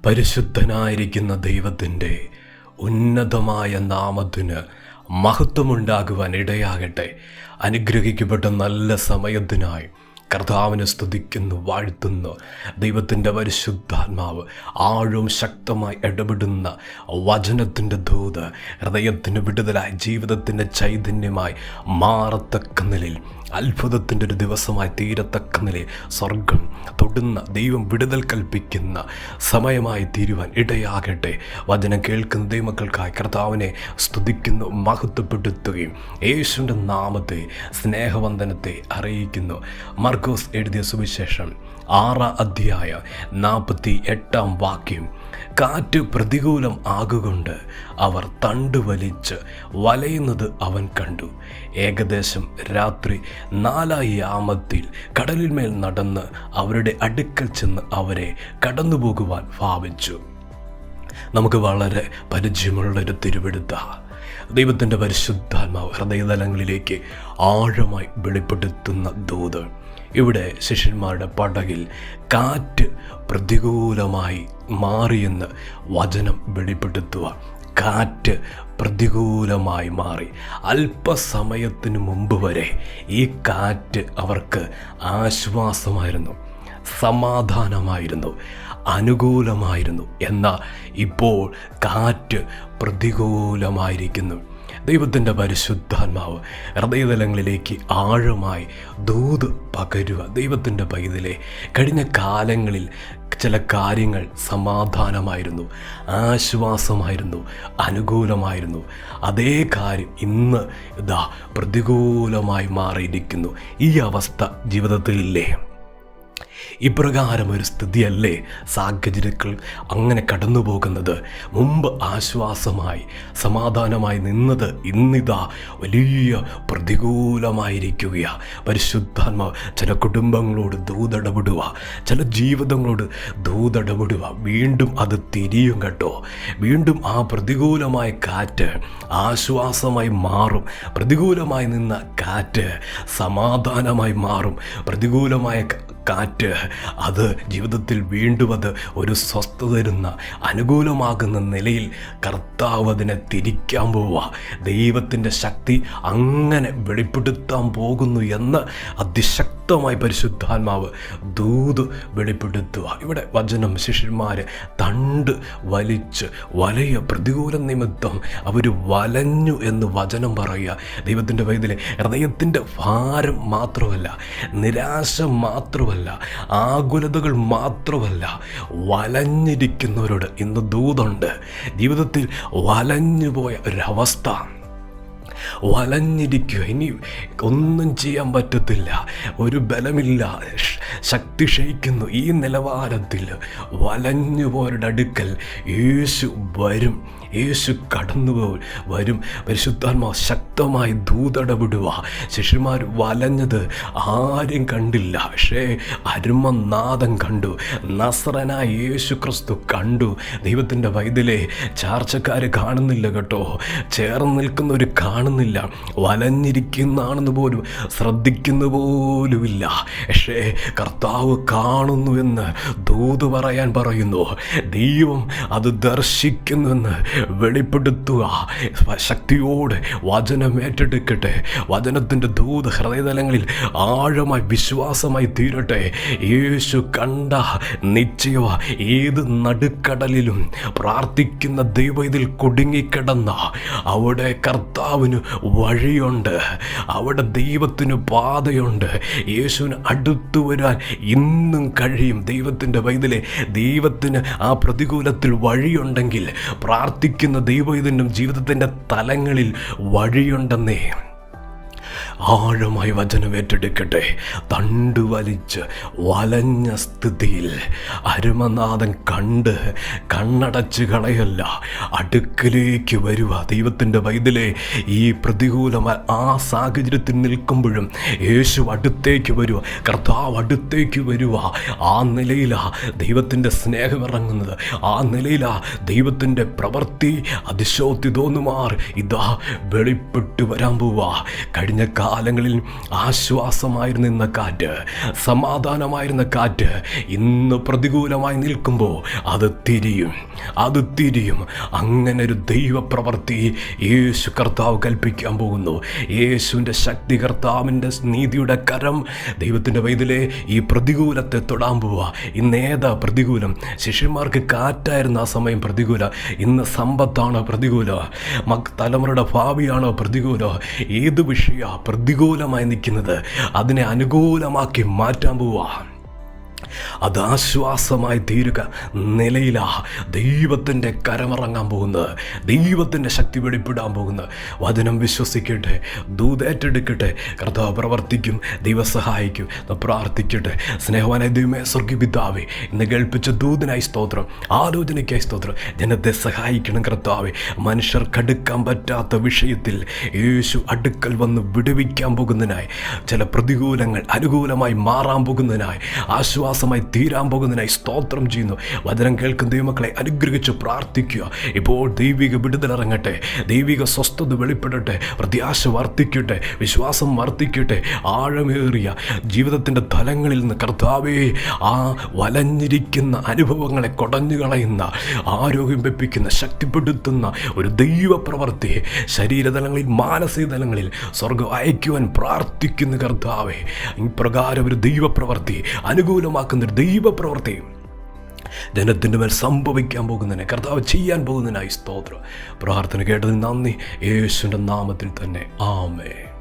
പരിശുദ്ധനായിരിക്കുന്ന ദൈവത്തിൻ്റെ ഉന്നതമായ നാമത്തിന് മഹത്വമുണ്ടാകുവാൻ ഇടയാകട്ടെ. അനുഗ്രഹിക്കപ്പെട്ട നല്ല സമയത്തിനായി കർത്താവിനെ സ്തുതിക്കുന്നു, വാഴ്ത്തുന്നു. ദൈവത്തിൻ്റെ പരിശുദ്ധാത്മാവ് ആഴവും ശക്തമായി ഇടപെടുന്ന വചനത്തിൻ്റെ ദൂത് ഹൃദയത്തിന് വിടുതലായി, ജീവിതത്തിൻ്റെ ചൈതന്യമായി മാറത്തക്ക നിലയിൽ, അത്ഭുതത്തിൻ്റെ ഒരു ദിവസമായി തീരത്തക്ക നിലയിൽ സ്വർഗം തൊടുന്ന, ദൈവം വിടുതൽ കൽപ്പിക്കുന്ന സമയമായി തീരുവാൻ ഇടയാകട്ടെ. വചനം കേൾക്കുന്ന ദൈവമക്കൾക്കായി കർത്താവിനെ സ്തുതിക്കുന്നു, മഹത്വപ്പെടുത്തുകയും യേശുവിൻ്റെ നാമത്തെ സ്നേഹവന്ദനത്തെ അറിയിക്കുന്നു. മർക്കോസ് എഴുതിയ സുവിശേഷം 6-ാം അധ്യായം 48-ാം വാക്യം. കാറ്റ് പ്രതികൂലം ആകുകൊണ്ട് അവർ തണ്ട് വലിച്ച് വലയുന്നത് അവൻ കണ്ടു. ഏകദേശം രാത്രി 4-ാം യാമത്തിൽ കടലിന്മേൽ നടന്ന് അവരുടെ അടുക്കൽ ചെന്ന് അവരെ കടന്നുപോകുവാൻ ഭാവിച്ചു. നമുക്ക് വളരെ പരിചയമുള്ളൊരു തിരുവെടുത്ത ദൈവത്തിൻ്റെ പരിശുദ്ധാത്മാവ് ഹൃദയതലങ്ങളിലേക്ക് ആഴമായി വെളിപ്പെടുത്തുന്ന ദൂത്. ഇവിടെ ശിഷ്യന്മാരുടെ പടകിൽ കാറ്റ് പ്രതികൂലമായി മാറിയെന്ന് വചനം വെളിപ്പെടുത്തുക. കാറ്റ് പ്രതികൂലമായി മാറി. അല്പസമയത്തിന് മുമ്പ് വരെ ഈ കാറ്റ് അവർക്ക് ആശ്വാസമായിരുന്നു, സമാധാനമായിരുന്നു, അനുകൂലമായിരുന്നു. എന്നാൽ ഇപ്പോൾ കാറ്റ് പ്രതികൂലമായിരിക്കുന്നു. ദൈവത്തിൻ്റെ പരിശുദ്ധാത്മാവ് ഹൃദയതലങ്ങളിലേക്ക് ആഴമായി ദൂത് പകരുക. ദൈവത്തിൻ്റെ പൈതലേ, കഴിഞ്ഞ കാലങ്ങളിൽ ചില കാര്യങ്ങൾ സമാധാനമായിരുന്നു, ആശ്വാസമായിരുന്നു, അനുകൂലമായിരുന്നു. അതേ കാര്യം ഇന്ന് പ്രതികൂലമായി മാറിയിരിക്കുന്നു. ഈ അവസ്ഥ ജീവിതത്തിലില്ലേ? ഇപ്രകാരം ഒരു സ്ഥിതിയല്ലേ സാഹചര്യങ്ങൾ അങ്ങനെ കടന്നു പോകുന്നത്? മുമ്പ് ആശ്വാസമായി സമാധാനമായി നിന്നത് ഇന്നിതാ വലിയ പ്രതികൂലമായിരിക്കുകയാണ്. പരിശുദ്ധാത്മാവ് ചില കുടുംബങ്ങളോട് ദൂതടപെടുക, ചില ജീവിതങ്ങളോട് ദൂതടപെടുക. വീണ്ടും അത് തിരിയും കേട്ടോ. വീണ്ടും ആ പ്രതികൂലമായ കാറ്റ് ആശ്വാസമായി മാറും. പ്രതികൂലമായി നിന്ന കാറ്റ് സമാധാനമായി മാറും. പ്രതികൂലമായ കാറ്റ് അത് ജീവിതത്തിൽ വീണ്ടും അത് ഒരു സ്വസ്ഥത തരുന്ന, അനുകൂലമാകുന്ന നിലയിൽ കർത്താവ് അതിനെ തിരിക്കാൻ പോവുക. ദൈവത്തിൻ്റെ ശക്തി അങ്ങനെ വെളിപ്പെടുത്താൻ പോകുന്നു എന്ന് അതിശക്തമായി പരിശുദ്ധാത്മാവ് ദൂത് വെളിപ്പെടുത്തുക. ഇവിടെ വചനം ശിഷ്യന്മാർ തണ്ട് വലിച്ച് വലയ പ്രതികൂല നിമിത്തം അവർ വലഞ്ഞു എന്ന് വചനം പറയുക. ദൈവത്തിൻ്റെ പൈതലേ, ഹൃദയത്തിൻ്റെ ഭാരം മാത്രമല്ല, നിരാശ മാത്രമല്ല, ആകുലതകൾ മാത്രമല്ല, വലഞ്ഞിരിക്കുന്നവരോട് ഇന്ന് ദൂതുണ്ട്. ജീവിതത്തിൽ വലഞ്ഞുപോയ ഒരവസ്ഥ, വലഞ്ഞിരിക്കുക, ഇനി ഒന്നും ചെയ്യാൻ പറ്റത്തില്ല, ഒരു ബലമില്ല, ശക്തി ക്ഷയിക്കുന്നു, ഈ നിലവാരത്തിൽ വലഞ്ഞുപോരുടെ അടുക്കൽ യേശു വരും. യേശു കടന്നു വരും. പരിശുദ്ധാത്മാവ് ശക്തമായി ദൂതടപെടുക. ശിഷ്യന്മാർ വലഞ്ഞത് ആരും കണ്ടില്ല, പക്ഷേ അരുമനാഥൻ കണ്ടു. നസറനായ യേശു ക്രിസ്തു കണ്ടു. ദൈവത്തിൻ്റെ പൈതലേ, ചാർച്ചക്കാർ കാണുന്നില്ല കേട്ടോ, ചേർന്ന് നിൽക്കുന്നവർ കാണുന്നില്ല, വലഞ്ഞിരിക്കുന്നതാണെന്ന് പോലും ശ്രദ്ധിക്കുന്ന പോലുമില്ല. പക്ഷേ കർത്താവ് കാണുന്നുവെന്ന് ദൂത് പറയാൻ പറയുന്നു. ദൈവം അത് ദർശിക്കുന്നുവെന്ന് വെളിപ്പെടുത്തുക. ശക്തിയോടെ വചനം ഏറ്റെടുക്കട്ടെ. വചനത്തിൻ്റെ ദൂത് ഹൃദയതലങ്ങളിൽ ആഴമായി വിശ്വാസമായി തീരട്ടെ. യേശു കണ്ട നിശ്ചയവ ഏത് നടുക്കടലിലും പ്രാർത്ഥിക്കുന്ന ദൈവം ഇതിൽ കുടുങ്ങിക്കിടന്ന അവിടെ കർത്താവിന് വഴിയുണ്ട്, അവിടെ ദൈവത്തിന് പാതയുണ്ട്. യേശുവിന് അടുത്തു വരാൻ ഇന്നും കഴിയും. ദൈവത്തിൻ്റെ പൈതലേ, ദൈവത്തിന് ആ പ്രതികൂലത്തിൽ വഴിയുണ്ടെങ്കിൽ പ്രാർത്ഥിക്കുന്ന ദൈവത്തിൻ്റെ ജീവിതത്തിൻ്റെ തലങ്ങളിൽ വഴിയുണ്ടെന്നേ. ആഴമായി വചനം ഏറ്റെടുക്കട്ടെ. തണ്ട് വലിച്ച് വലഞ്ഞ സ്ഥിതിയിൽ അരുമനാഥൻ കണ്ട് കണ്ണടച്ച് കളയല്ല, അടുക്കലേക്ക് വരുക. ദൈവത്തിൻ്റെ പൈതലേ, ഈ പ്രതികൂലമായ ആ സാഹചര്യത്തിൽ നിൽക്കുമ്പോഴും യേശു അടുത്തേക്ക് വരുക, കർത്താവ് അടുത്തേക്ക് വരുക. ആ നിലയിലാണ് ദൈവത്തിൻ്റെ സ്നേഹം ഇറങ്ങുന്നത്. ആ നിലയിലാണ് ദൈവത്തിൻ്റെ പ്രവൃത്തി അതിശോക്തി തോന്നുമാർ ഇതാ വെളിപ്പെട്ടു വരാൻ പോവുക. കഴിഞ്ഞ കാലങ്ങളിൽ ആശ്വാസമായിരുന്ന കാറ്റ്, സമാധാനമായിരുന്ന കാറ്റ് ഇന്ന് പ്രതികൂലമായി നിൽക്കുമ്പോൾ അത് തിരിയും. അങ്ങനെ ഒരു ദൈവപ്രവൃത്തി യേശു കർത്താവ് കൽപ്പിക്കാൻ പോകുന്നു. യേശുവിൻ്റെ ശക്തി, കർത്താവിൻ്റെ നീതിയുടെ കരം ദൈവത്തിൻ്റെ വൈതലേ ഈ പ്രതികൂലത്തെ തൊടാൻ പോവുക. ഇന്നേതാ പ്രതികൂലം? ശിഷ്യന്മാർക്ക് കാറ്റായിരുന്ന ആ സമയം പ്രതികൂല. ഇന്ന് സമ്പത്താണോ പ്രതികൂല? തലമുറയുടെ ഭാവിയാണോ പ്രതികൂല? ഏത് വിഷയമാണ് പ്രതികൂലമായി നിൽക്കുന്നത്? അതിനെ അനുകൂലമാക്കി മാറ്റാൻ പോവുക. അത് ആശ്വാസമായി തീരുക നിലയിലാ ദൈവത്തിൻ്റെ കരമിറങ്ങാൻ പോകുന്നത്, ദൈവത്തിൻ്റെ ശക്തി വെളിപ്പെടാൻ പോകുന്നത്. വചനം വിശ്വസിക്കട്ടെ, ദൂതേറ്റെടുക്കട്ടെ. കർത്താവ് പ്രവർത്തിക്കും, ദൈവം സഹായിക്കും. പ്രാർത്ഥിക്കട്ടെ. സ്നേഹവാനായ ദൈവമേ, സ്വർഗ്ഗീയ പിതാവേ, ഇന്ന് കേൾപ്പിച്ച ദൂതനായി സ്തോത്രം, ആലോചനയ്ക്കായി സ്തോത്രം. ജനത്തെ സഹായിക്കണം കർത്താവേ. മനുഷ്യർക്കടുക്കാൻ പറ്റാത്ത വിഷയത്തിൽ യേശു അടുക്കൽ വന്ന് വിടുവിക്കാൻ പോകുന്നതിനായി, ചില പ്രതികൂലങ്ങൾ അനുകൂലമായി മാറാൻ പോകുന്നതിനായി, ആശ്വാസമായി തീരാൻ പോകുന്നതിനായി സ്തോത്രം ചെയ്യുന്നു. വചനം കേൾക്കുന്ന ദൈവമക്കളെ അനുഗ്രഹിച്ച് പ്രാർത്ഥിക്കുക. ഇപ്പോൾ ദൈവിക വിടുതലിറങ്ങട്ടെ, ദൈവിക സ്വസ്ഥത വെളിപ്പെടട്ടെ, പ്രത്യാശ വർദ്ധിക്കട്ടെ, വിശ്വാസം വർദ്ധിക്കട്ടെ. ആഴമേറിയ ജീവിതത്തിൻ്റെ തലങ്ങളിൽ നിന്ന് കർത്താവേ, ആ വലഞ്ഞിരിക്കുന്ന അനുഭവങ്ങളെ കൊടഞ്ഞു കളയുന്ന, ആരോഗ്യം വെപ്പിക്കുന്ന, ശക്തിപ്പെടുത്തുന്ന ഒരു ദൈവപ്രവൃത്തി ശരീരതലങ്ങളിൽ, മാനസിക തലങ്ങളിൽ സ്വർഗ്ഗം അയക്കുവാൻ പ്രാർത്ഥിക്കുന്ന കർത്താവേ, ഇപ്രകാരം ഒരു ദൈവപ്രവൃത്തി, അനുകൂലമാക്കുന്ന ഒരു ദൈവപ്രവൃത്തി ജനത്തിൻ്റെ മേൽ സംഭവിക്കാൻ പോകുന്നതിനെ, കർത്താവ് ചെയ്യാൻ പോകുന്നതിനായി സ്തോത്രം. പ്രാർത്ഥന കേട്ടതിന് നന്ദി. യേശുവിൻ്റെ നാമത്തിൽ തന്നെ ആമേൻ.